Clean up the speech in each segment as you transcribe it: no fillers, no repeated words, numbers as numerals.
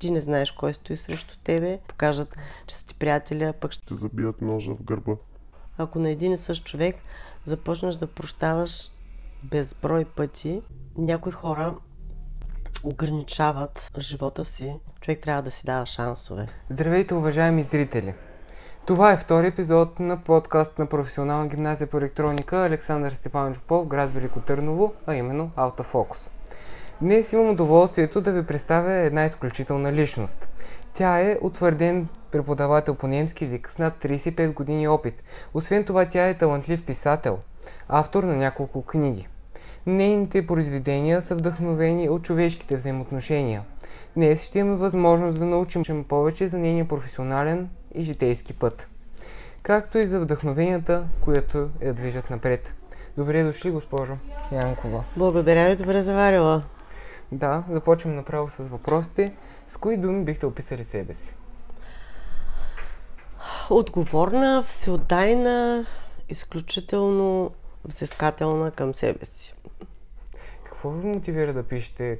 ти не знаеш кой стои срещу тебе, покажат, че са ти приятели, пък ще Те забият ножа в гърба. Ако на един и същ човек започнеш да прощаваш безброй пъти, някои хора ограничават живота си. Човек трябва да си дава шансове. Здравейте, уважаеми зрители! Това е втори епизод на подкаст на Професионална гимназия по електроника Александър Степанович Попов, град Велико Търново, а именно Алтафокус. Днес имам удоволствието да ви представя една изключителна личност. Тя е утвърден преподавател по немски език с над 35 години опит. Освен това, тя е талантлив писател, автор на няколко книги. Нейните произведения са вдъхновени от човешките взаимоотношения. Днес ще имаме възможност да научим повече за нейния професионален и житейски път, както и за вдъхновенията, които я движат напред. Добре дошли, госпожо Янкова. Благодаря ви, добре заварила. Да, започвам направо с въпросите. С кои думи бихте описали себе си? Отговорна, всеотдайна, изключително взискателна към себе си. Какво ви мотивира да пишете?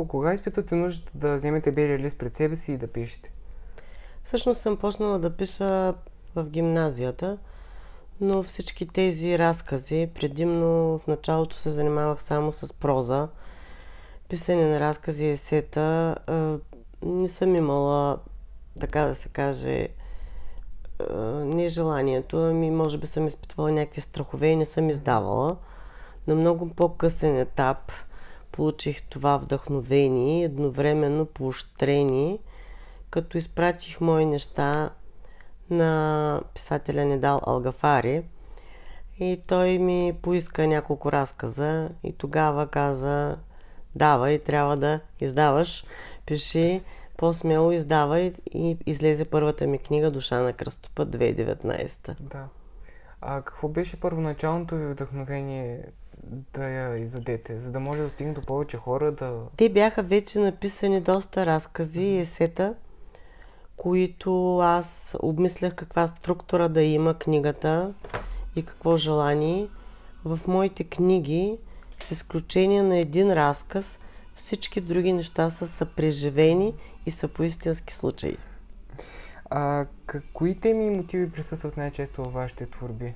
Кога изпитвате нуждата да вземете белия лист пред себе си и да пишете? Всъщност съм почнала да пиша в гимназията, но всички тези разкази, предимно в началото се занимавах само с проза, писане на разкази и есета, не съм имала, така да се каже, не желанието, ами може би съм изпитвала някакви страхове и не съм издавала. На много по-късен етап получих това вдъхновение, едновременно поощрение, като изпратих мои неща на писателя Недал Алгафари и той ми поиска няколко разказа и тогава каза: давай, трябва да издаваш, пиши, по-смело издавай, и излезе първата ми книга "Душа на кръстопът" 2019. Да. А какво беше първоначалното ви вдъхновение да я издадете, за да може да стигне до повече хора да... Те бяха вече написани доста разкази и есета, които аз обмислях каква структура да има книгата и какво желание. В моите книги, с изключение на един разказ, всички други неща са съпреживени и са по истински случаи. Кои теми и мотиви присъстват най-често във вашите творби?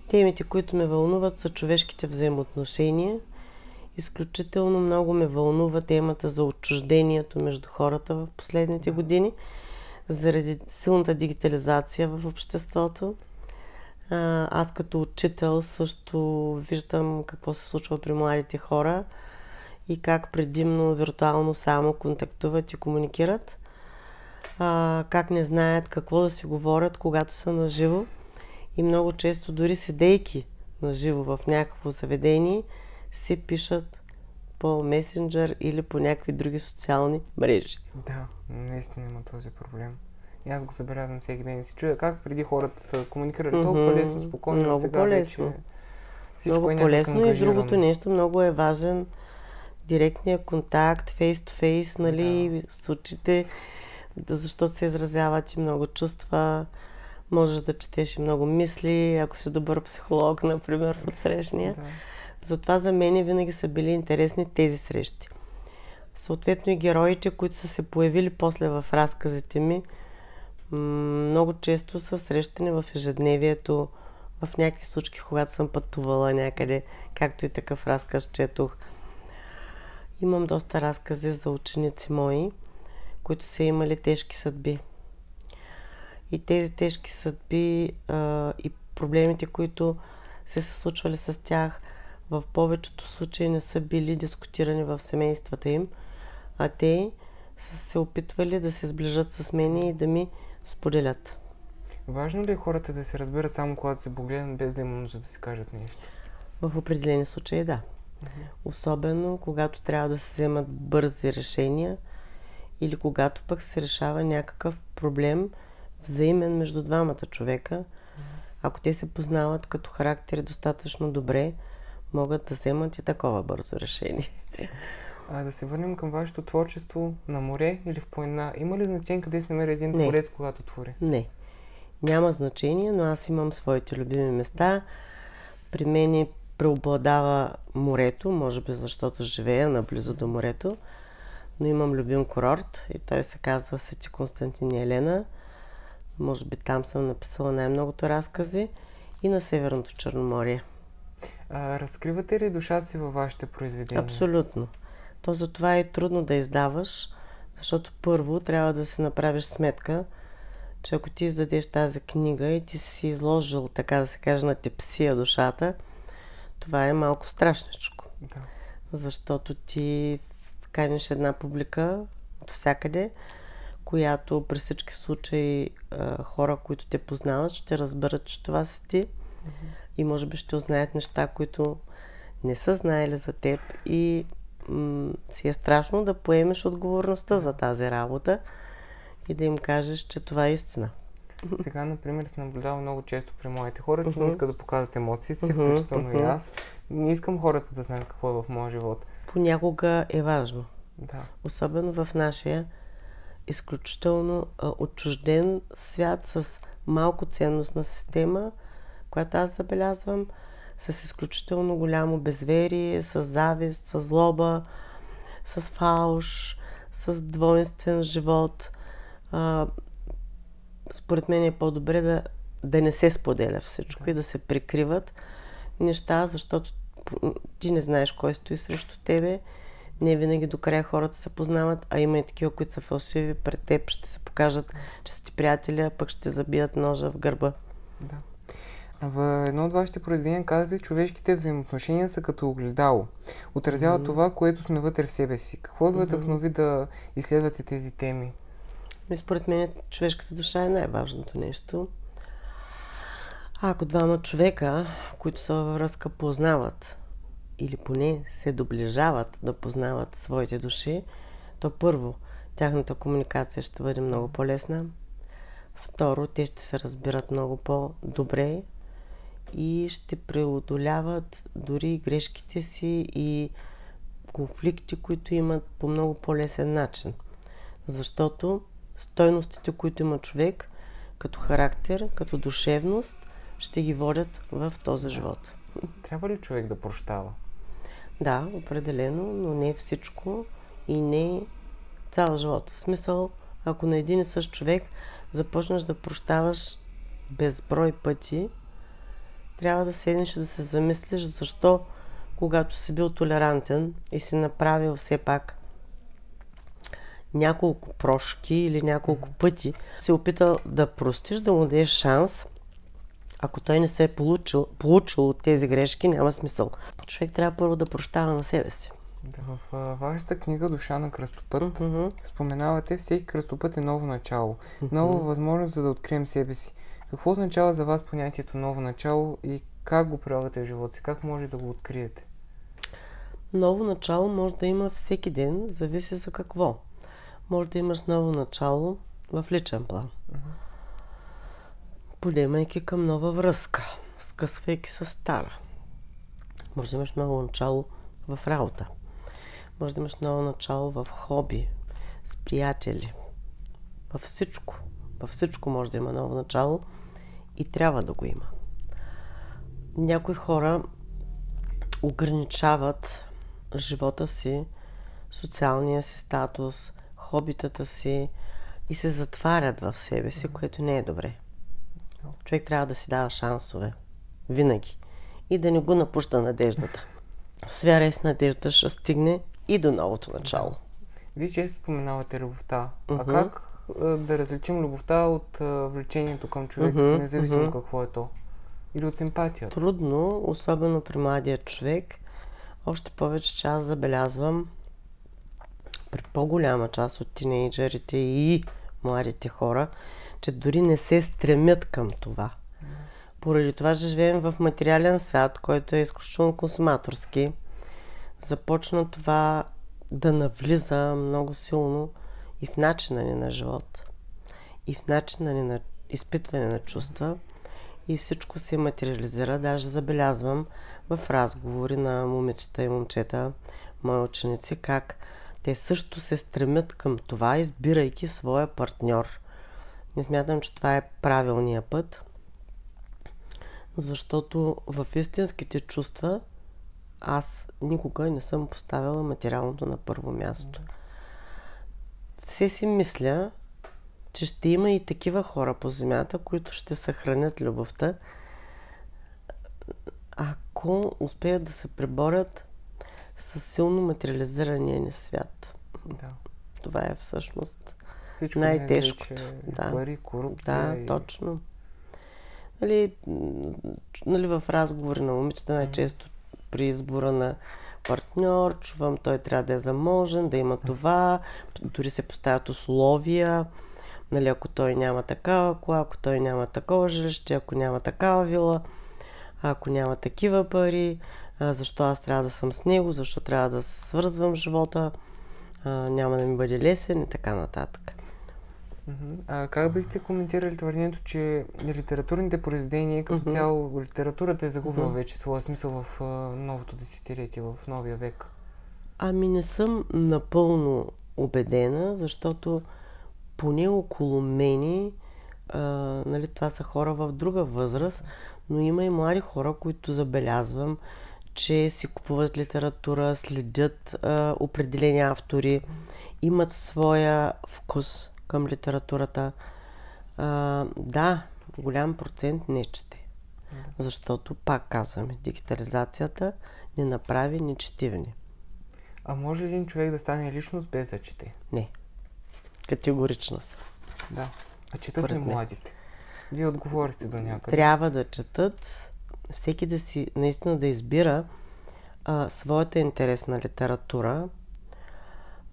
Темите, които ме вълнуват, са човешките взаимоотношения. Изключително много ме вълнува темата за отчуждението между хората в последните години, заради силната дигитализация в обществото. Аз като учител също виждам какво се случва при младите хора и как предимно виртуално само контактуват и комуникират. Как не знаят какво да си говорят, когато са наживо. И много често, дори седейки наживо в някакво заведение, се пишат по месенджер или по някакви други социални мрежи. Да, наистина има този проблем. И аз го забелязвам всеки ден и се чудя как преди хората са комуникирали толкова лесно, спокойно, много сега по-лесно. вече всичко Много е някак по-лесно и ангажирано. другото нещо много е важен директният контакт, фейс-то-фейс, нали, с очите, защото се изразяват и много чувства. Можеш да четеш и много мисли, ако си добър психолог, например, в отсрещния. Да. Затова за мен винаги са били интересни тези срещи. Съответно и героите, които са се появили после в разказите ми, много често са срещани в ежедневието, в някакви случки, когато съм пътувала някъде, както и такъв разказ четох. Имам доста разкази за ученици мои, които са имали тежки съдби. И тези тежки съдби и проблемите, които се са случвали с тях, в повечето случаи не са били дискутирани в семействата им, а те са се опитвали да се сближат с мен и да ми споделят. Важно ли е хората да се разберат само когато се погледнат, без да има нужда да си кажат нещо? В определени случаи да. Особено когато трябва да се вземат бързи решения или когато пък се решава някакъв проблем взаимен между двамата човека. Ако те се познават като характери достатъчно добре, могат да вземат и такова бързо решение. Да се върнем към вашето творчество на море или в планина. Има ли значение къде се намери един творец, когато твори? Не. Няма значение, но аз имам своите любими места. При мен преобладава морето, може би защото живея наблизо до морето. но имам любим курорт и той се казва Свети Константин и Елена. Може би там съм написала най-многото разкази и на Северното Черноморие. Разкривате ли душата си във вашите произведения? Абсолютно. То затова е трудно да издаваш, защото първо трябва да си направиш сметка, че ако ти издадеш тази книга и ти си изложил, така да се каже, на тепсия душата, това е малко страшничко. Да. Защото ти каниш една публика от всякъде, която при всички случаи хора, които те познават, ще разберат, че това си ти и може би ще узнаят неща, които не са знаели за теб и си е страшно да поемеш отговорността за тази работа и да им кажеш, че това е истина. Сега, например, се наблюдава много често при моите хора, че не искат да показват емоциите си, включително и аз. Не искам хората да знаят какво е в моя живот. Понякога е важно. Да. Особено в нашия изключително отчужден свят с малко ценностна система, която аз забелязвам, с изключително голямо безверие, с завист, с злоба, с фалш, с двойствен живот. Според мен е по-добре да не се споделя всичко и да се прикриват неща, защото ти не знаеш кой стои срещу тебе. Не винаги до края хората се познават, а има и такива, които са фалшиви. Пред теб ще се покажат, че са ти приятели, а пък ще забият ножа в гърба. Да. В едно от вашите произведения казвате, човешките взаимоотношения са като огледало. Отразява това, което сме вътре в себе си. Какво ви вдъхнови да изследвате тези теми? Според мен човешката душа е най-важното нещо. Ако двама човека, които са във връзка, познават или поне се доближават да познават своите души, то първо, тяхната комуникация ще бъде много по-лесна. Второ, те ще се разбират много по-добре и ще преодоляват дори грешките си и конфликти, които имат по много по-лесен начин. Защото стойностите, които има човек, като характер, като душевност, ще ги водят в този живот. Трябва ли човек да прощава? Да, определено, но не всичко и не цял живот. В смисъл, ако на един и същ човек започнеш да прощаваш безброй пъти, трябва да седнеш и да се замислиш защо, когато си бил толерантен и си направил все пак няколко прошки или няколко пъти, си опитал да простиш, да му дадеш шанс. Ако той не се е получил от тези грешки, няма смисъл. Човек трябва първо да прощава на себе си. Да, в вашата книга "Душа на кръстопът" споменавате, всеки кръстопът е ново начало. Нова възможност, за да открием себе си. Какво означава за вас понятието ново начало и как го прилагате в живота си? Как може да го откриете? Ново начало може да има всеки ден, зависи за какво. Може да имаш ново начало в личен план. Подемайки към нова връзка, скъсвайки се стара. Може да имаш ново начало в работа. Може да имаш ново начало в хобби, с приятели. Във всичко. Във всичко може да има ново начало и трябва да го има. Някои хора ограничават живота си, социалния си статус, хобитата си и се затварят в себе си, което не е добре. Човек трябва да си дава шансове. Винаги. И да не го напуща надеждата. С вяра и с надежда ще стигне и до новото начало. Вие често споменавате любовта. А как да различим любовта от влечението към човек, независимо какво е то? Или от симпатията? Трудно, особено при младия човек. Още повече, че аз забелязвам при по-голяма част от тинейджерите и младите хора, че дори не се стремят към това. Поради това, че живеем в материален свят, който е изключително консуматорски, започна това да навлиза много силно и в начина ни на живот, и в начина ни на изпитване на чувства, и всичко се материализира. Даже забелязвам в разговори на момичета и момчета, мои ученици, как те също се стремят към това, избирайки своя партньор. Не смятам, че това е правилният път, защото в истинските чувства аз никога не съм поставила материалното на първо място. все си мисля, че ще има и такива хора по земята, които ще съхранят любовта, ако успеят да се преборят с силно материализирания ни свят. Да. Това е всъщност Всичко най-тежкото. Да. Пари, корупция. Да, точно. Нали, в разговори на момичета най-често при избора на партньор чувам, той трябва да е заможен, да има това, дори се поставят условия, нали, ако той няма такава кола, ако той няма такова жилище, ако няма такава вила, ако няма такива пари, защо аз трябва да съм с него, защо трябва да свързвам живота, няма да ми бъде лесен и така нататък. А как бихте коментирали твърдението, че литературните произведения, като цяло литературата е загубила вече своя смисъл в новото десетилетие, в новия век? Ами не съм напълно убедена, защото поне около мене, нали, това са хора в друга възраст, но има и млади хора, които забелязвам, че си купуват литература, следят определени автори, имат своя вкус към литературата. Да, голям процент не чете. Защото, пак казваме, дигитализацията не направи нечетивни. А може ли един човек да стане личност без да чете? Не. Категорично са. Да. А четат ли младите? Вие отговорите до някъде. Трябва да четат, всеки да си наистина да избира своята интересна литература.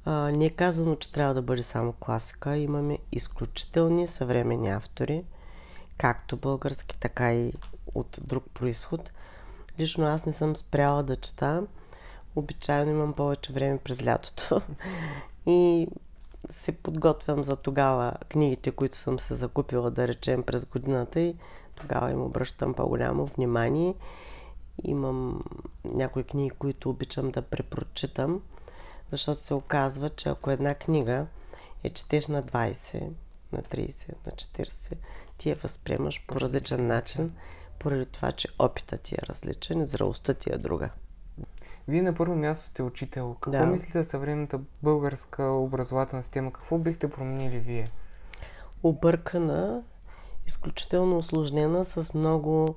Не е казано, че трябва да бъде само класика. Имаме изключителни съвременни автори, както български, така и от друг произход. Лично аз не съм спряла да чета. Обичайно имам повече време през лятото. И се подготвям за тогава книгите, които съм се закупила, да речем, през годината, и тогава им обръщам по-голямо внимание. Имам някои книги, които обичам да препрочитам, защото се оказва, че ако една книга четеш на 20, на 30, на 40, ти я възприемаш по различен начин, поради това, че опитът ти е различен и зрелостта ти е друга. Вие на първо място сте учител. Какво мислите за съвременната българска образователна система? Какво бихте променили вие? Объркана, изключително усложнена, с много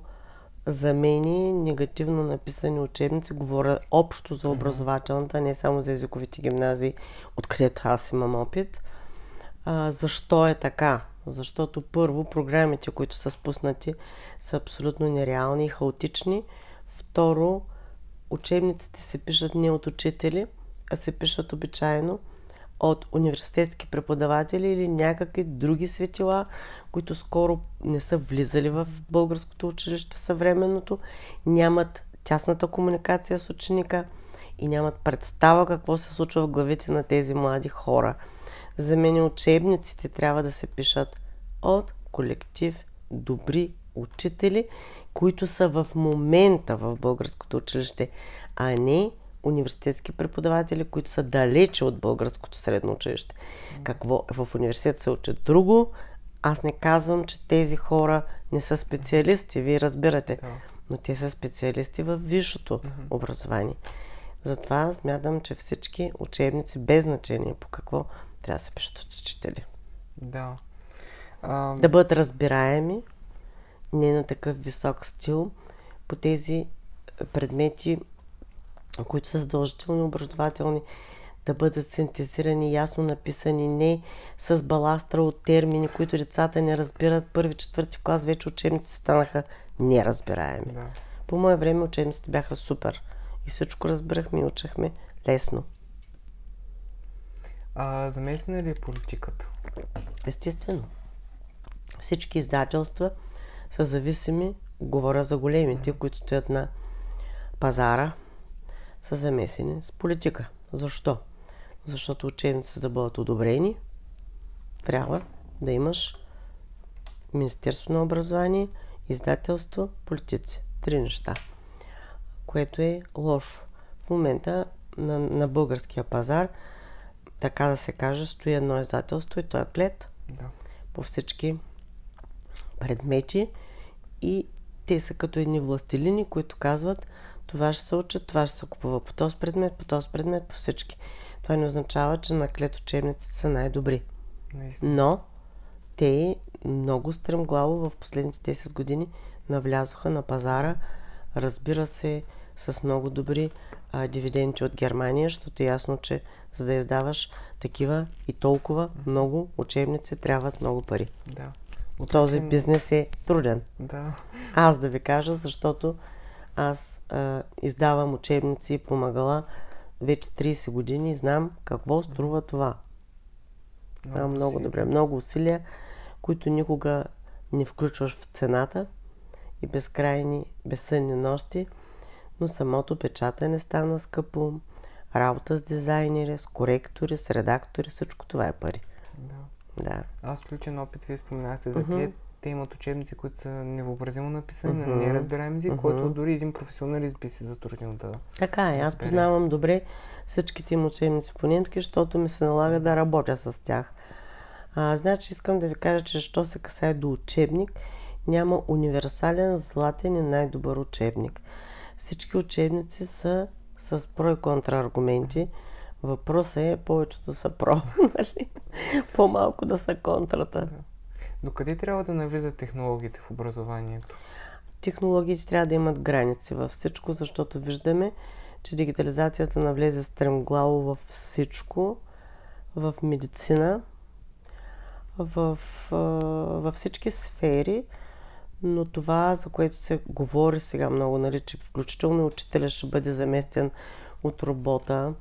замени, негативно написани учебници. Говоря общо за образователната, не само за езиковите гимназии, откъдето аз имам опит. Защо е така? Защото първо, програмите, които са спуснати, са абсолютно нереални и хаотични. Второ, учебниците се пишат не от учители, а се пишат обичайно от университетски преподаватели или някакви други светила, които скоро не са влизали в българското училище съвременното, нямат тясната комуникация с ученика и нямат представа какво се случва в главите на тези млади хора. За мен учебниците трябва да се пишат от колектив добри учители, които са в момента в българското училище, а не университетски преподаватели, които са далече от българското средно училище. Какво в университет се учат друго, аз не казвам, че тези хора не са специалисти, вие разбирате, но те са специалисти в висшето образование. Затова смятам, че всички учебници, без значение по какво, трябва да се пишат от учители. Да. Да бъдат разбираеми, не на такъв висок стил, по тези предмети, които са задължителни, образователни, да бъдат синтезирани, ясно написани, не с баластра от термини, които децата не разбират. Първи, четвърти клас вече учебници станаха неразбираеми. Да. По мое време учебниците бяха супер. И всичко разбирахме и учехме лесно. Замесена ли е политиката? Естествено. Всички издателства са зависими, говоря за големите, които стоят на пазара, са замесени с политика. Защо? Защото учебници, за да бъдат одобрени, трябва да имаш Министерство на образование, издателство, политици. 3 неща. Което е лошо. В момента на българския пазар, така да се каже, стои едно издателство и то е Клет. Да. По всички предмети и те са като едни властелини, които казват: това ще се учат, това ще се купува по този предмет, по всички. това не означава, че наклет учебниците са най-добри. Наистина. Но те много стремглаво в последните 10 години навлязоха на пазара, разбира се, с много добри дивиденти от Германия, защото е ясно, че за да издаваш такива и толкова много учебници трябват много пари. Да. Този бизнес е труден. Да. Аз да ви кажа, защото аз издавам учебници и помагала вече 30 години и знам какво струва това. Знам много добре. Много усилия, които никога не включваш в цената и безкрайни, безсънни нощи, но самото печатане стана скъпо, работа с дизайнери, с коректори, с редактори, всичко това е пари. Да. Аз в личен опит, вие споменахте за клиент, те имат учебници, които са невъобразимо написани на неразбираем език, който дори един професионалист би се затруднил да... Така е, аз познавам добре всичките им учебници по немски, защото ми се налага да работя с тях. Значи искам да ви кажа, че що се касае до учебник, няма универсален, златен и най-добър учебник. Всички учебници са с про и контрааргументи. Въпросът е повечето са про, нали? По-малко да са контрата. Докъде трябва да навлизат технологиите в образованието? Технологиите трябва да имат граници във всичко, защото виждаме, че дигитализацията навлезе стремглаво във всичко, в медицина, във всички сфери, но това, за което се говори сега много, нали, че включително учителя ще бъде заместен от робота,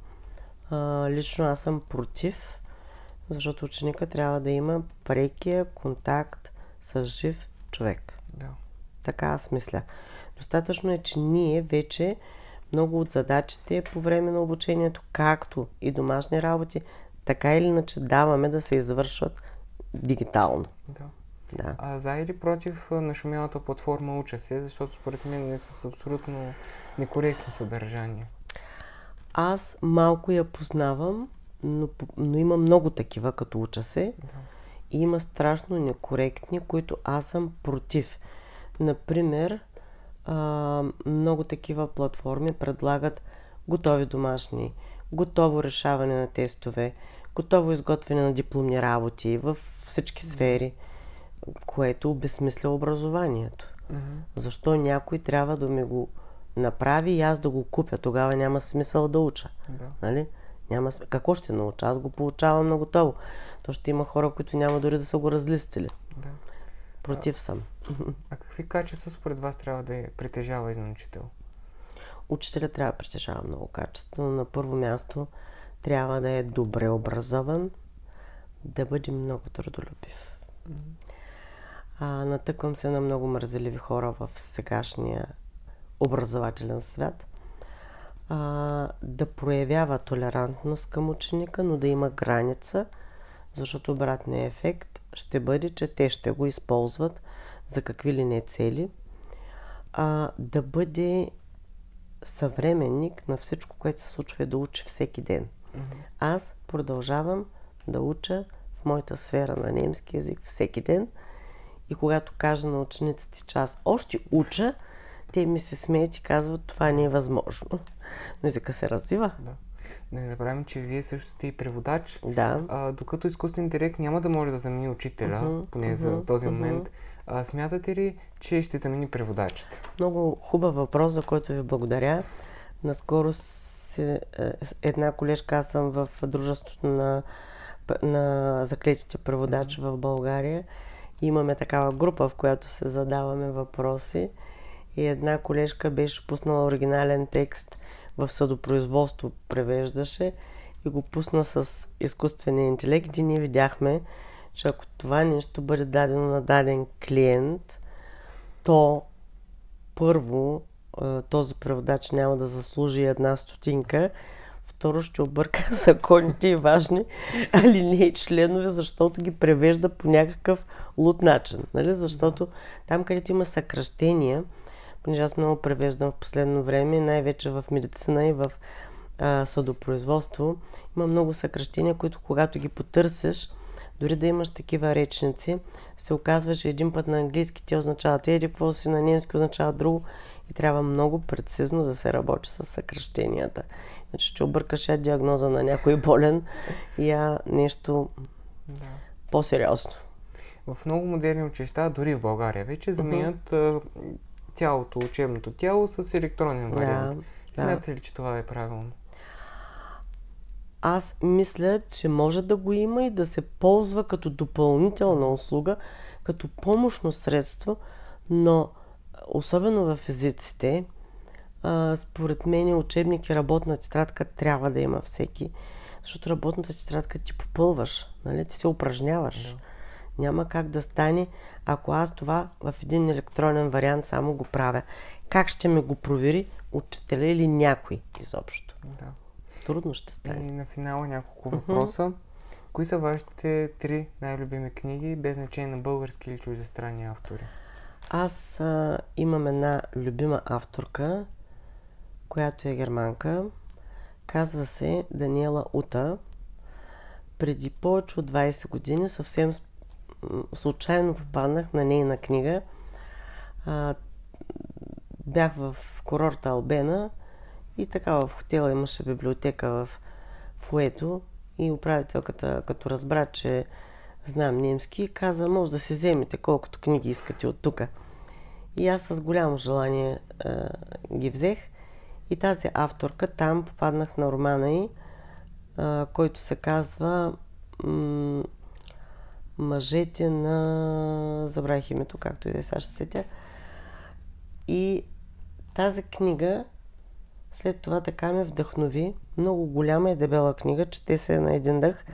лично аз съм против, защото ученика трябва да има прекия контакт с жив човек. Да. Така аз мисля. Достатъчно е, че ние вече много от задачите по време на обучението, както и домашни работи, така или иначе даваме да се извършват дигитално. Да. За или против нашумялата платформа Уча се, защото според мен е с абсолютно некоректно съдържание. Аз малко я познавам, но има много такива, като Уча се. Да. И има страшно некоректни, които аз съм против. Например, много такива платформи предлагат готови домашни, готово решаване на тестове, готово изготвяне на дипломни работи във всички сфери, което обезсмисля образованието. Защо някой трябва да ми го направи и аз да го купя? Тогава няма смисъл да уча. Нали? Какво ще науча? Аз го получавам на готово. То ще има хора, които няма дори да са го разлистили. Против съм. А какви качества според вас трябва да притежава един учител? Учителят трябва да притежава много качества. На първо място трябва да е добре образован, да бъде много трудолюбив. Натъквам се на много мързеливи хора в сегашния образователен свят. Да проявява толерантност към ученика, но да има граница, защото обратният ефект ще бъде, че те ще го използват за какви ли не цели. Да бъде съвременник на всичко, което се случва и да учи всеки ден. Аз продължавам да уча в моята сфера на немски език всеки ден и когато кажа на учениците, че аз още уча, те ми се смеят и казват, това не е възможно. Но езика се развива. Да. Не забравяме, че вие също сте и преводач. Да. Докато изкуствен интелект няма да може да замени учителя, поне за този момент, смятате ли, че ще замени преводачите? Много хубав въпрос, за който ви благодаря. Наскоро една колежка, аз съм в дружеството на заклетите преводачи в България. Имаме такава група, в която се задаваме въпроси. И една колежка беше пуснала оригинален текст в съдопроизводство, превеждаше и го пусна с изкуствения интелект и ние видяхме, че ако това нещо бъде дадено на даден клиент, то първо този преводач няма да заслужи една стотинка, второ ще обърка законите и важни алинеи членове, защото ги превежда по някакъв луд начин. Нали? Защото там, където има съкращения, понеже аз много превеждам в последно време, най-вече в медицина и в съдопроизводство, има много съкращения, които когато ги потърсиш, дори да имаш такива речници, се оказва, че един път на английски те означават еди какво си, на немски означава друго и трябва много прецизно да се работи с съкращенията. Значи ще объркаш я диагноза на някой болен и нещо по-сериозно. В много модерни училища, дори в България вече, заменят тялото, учебното тяло с електронен вариант. Смятате ли, че това е правилно? Аз мисля, че може да го има и да се ползва като допълнителна услуга, като помощно средство, но особено в езиците, според мен учебник и работна тетрадка трябва да има всеки, защото работната тетрадка ти попълваш, нали? Ти се упражняваш. Да. Няма как да стане, ако аз това в един електронен вариант само го правя. Как ще ме го провери учителя или някой изобщо? Да. Трудно ще стане. И на финала няколко въпроса. Кои са вашите 3 най-любими книги, без значение на български или чуждестранни автори? Аз имам една любима авторка, която е германка. Казва се Даниела Ута. Преди повече от 20 години съвсем случайно попаднах на нейна книга. Бях в курорта Албена и така в хотела имаше библиотека в фоето и управителката, като разбра, че знам немски, каза, може да си вземете колкото книги искате от тук. И аз с голямо желание ги взех. И тази авторка, там попаднах на романа ѝ, който се казва Мъжете на... Забравих името, както и да сега ще сетя. И тази книга след това така ме вдъхнови. Много голяма и дебела книга, чете се на един дъх,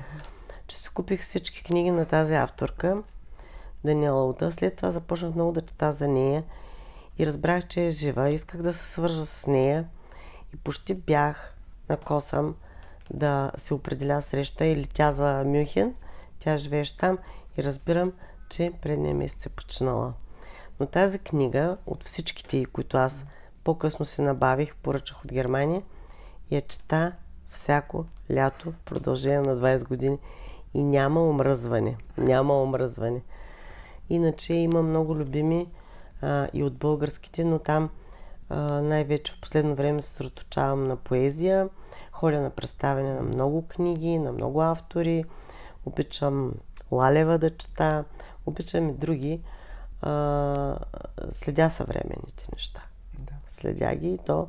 че си купих всички книги на тази авторка, Даниела Ута. След това започнах много да чета за нея и разбрах, че е жива. Исках да се свържа с нея и почти бях на косъм да се определя среща и летя за Мюнхен. Тя живееше там и разбирам, че предния месец е починала. Но тази книга, от всичките, които аз по-късно се набавих, поръчах от Германия, я чета всяко лято в продължение на 20 години и няма омръзване. Няма омръзване. Иначе има много любими и от българските, но там най-вече в последно време се съсредоточавам на поезия, ходя на представяне на много книги, на много автори, обичам Лалева да чета, обичам и други. Следя съвременните неща. Да. Следя ги и то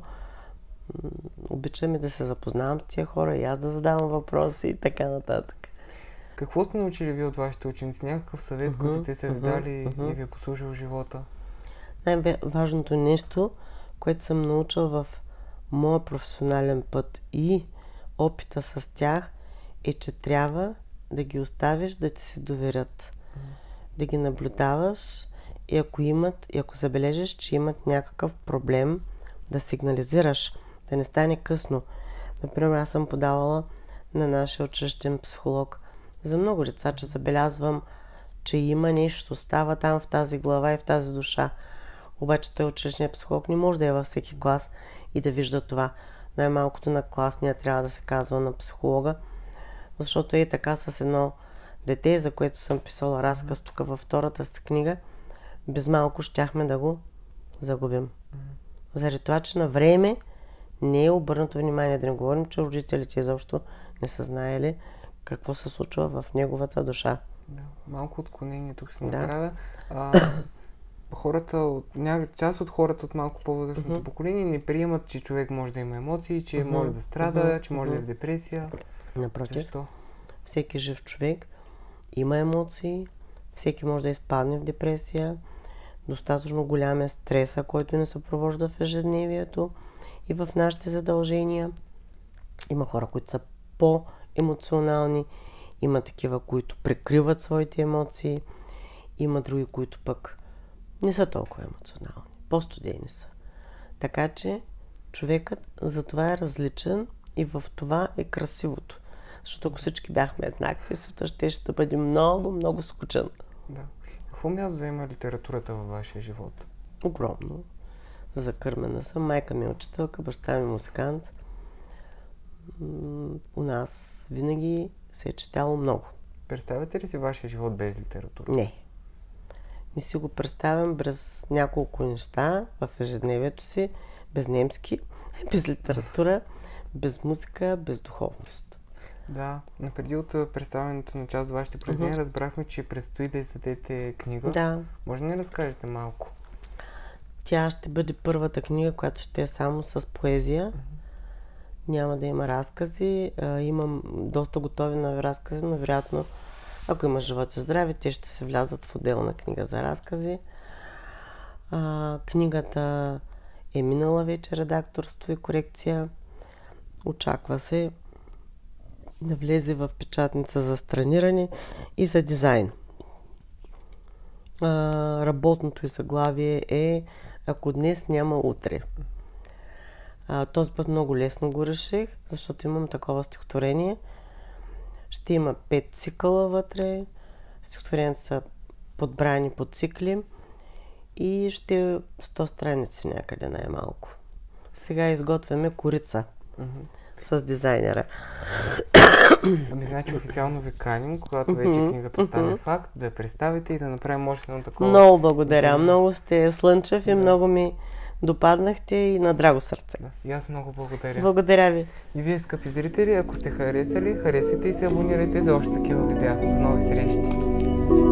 обичам и да се запознавам с тия хора и аз да задавам въпроси и така нататък. Какво сте научили ви от вашите ученици? Някакъв съвет, който те са ви дали и ви е послужил в живота? Най-важното нещо, което съм научил в моя професионален път и опита с тях, е, че трябва да ги оставиш да ти се доверят. Да ги наблюдаваш и ако забележиш, че имат някакъв проблем, да сигнализираш, да не стане късно. Например, аз съм подавала на нашия училищен психолог за много деца, че забелязвам, че има нещо, става там в тази глава и в тази душа. Обаче той училищният психолог не може да е във всеки клас и да вижда това. Най-малкото на класния трябва да се казва на психолога, защото е така с едно дете, за което съм писала разказ тук във втората си книга, без малко щяхме да го загубим. Заради това, че на време не е обърнато внимание. Да не говорим, че родителите изобщо не са знаели какво се случва в неговата душа. Да, малко отклонение тук се направя. Част от хората от малко по-възрастното поколение не приемат, че човек може да има емоции, че може да страда, че може да е в депресия. Напротив, защо? Всеки жив човек има емоции, всеки може да изпадне в депресия, достатъчно голям е стреса, който не съпровожда в ежедневието и в нашите задължения. Има хора, които са по-емоционални, има такива, които прикриват своите емоции, има други, които пък не са толкова емоционални, по-студени са. Така че човекът затова е различен и в това е красивото. Защото ако всички бяхме еднакви, света ще бъде много, много скучен. Да. Какво място заема литературата във вашия живот? Огромно. Закърмена съм. Майка ми е учителка, баща ми е музикант. У нас винаги се е четяло много. Представяте ли си вашия живот без литература? Не. Не си го представям без няколко неща в ежедневието си, без немски, без литература, без музика, без духовност. Да, напреди от представянето на част от вашите произведения разбрахме, че предстои да издадете книга. Да. Може ли да разкажете малко? Тя ще бъде първата книга, която ще е само с поезия. Няма да има разкази. Имам доста готови нови разкази, но вероятно, ако има живот и здраве, те ще се влязат в отделна книга за разкази. Книгата е минала вече редакторство и корекция. Очаква се да влезе в печатница за страниране и за дизайн. Работното и заглавие е "Ако днес няма утре". Този път много лесно го реших, защото имам такова стихотворение. Ще има 5 цикъла вътре. Стихотворенията са подбрани по цикли и ще 100 страници някъде най-малко. Сега изготвяме корица с дизайнера. Ами, значи официално ви каним, когато вече книгата стане факт, да я представите и да направим още едно такова. Много благодаря. Много сте слънчев и много ми допаднахте и на драго сърце. Да. И аз много благодаря. Благодаря ви. И вие, скъпи зрители, ако сте харесали, харесайте и се абонирайте за още такива видеа. До нови срещи!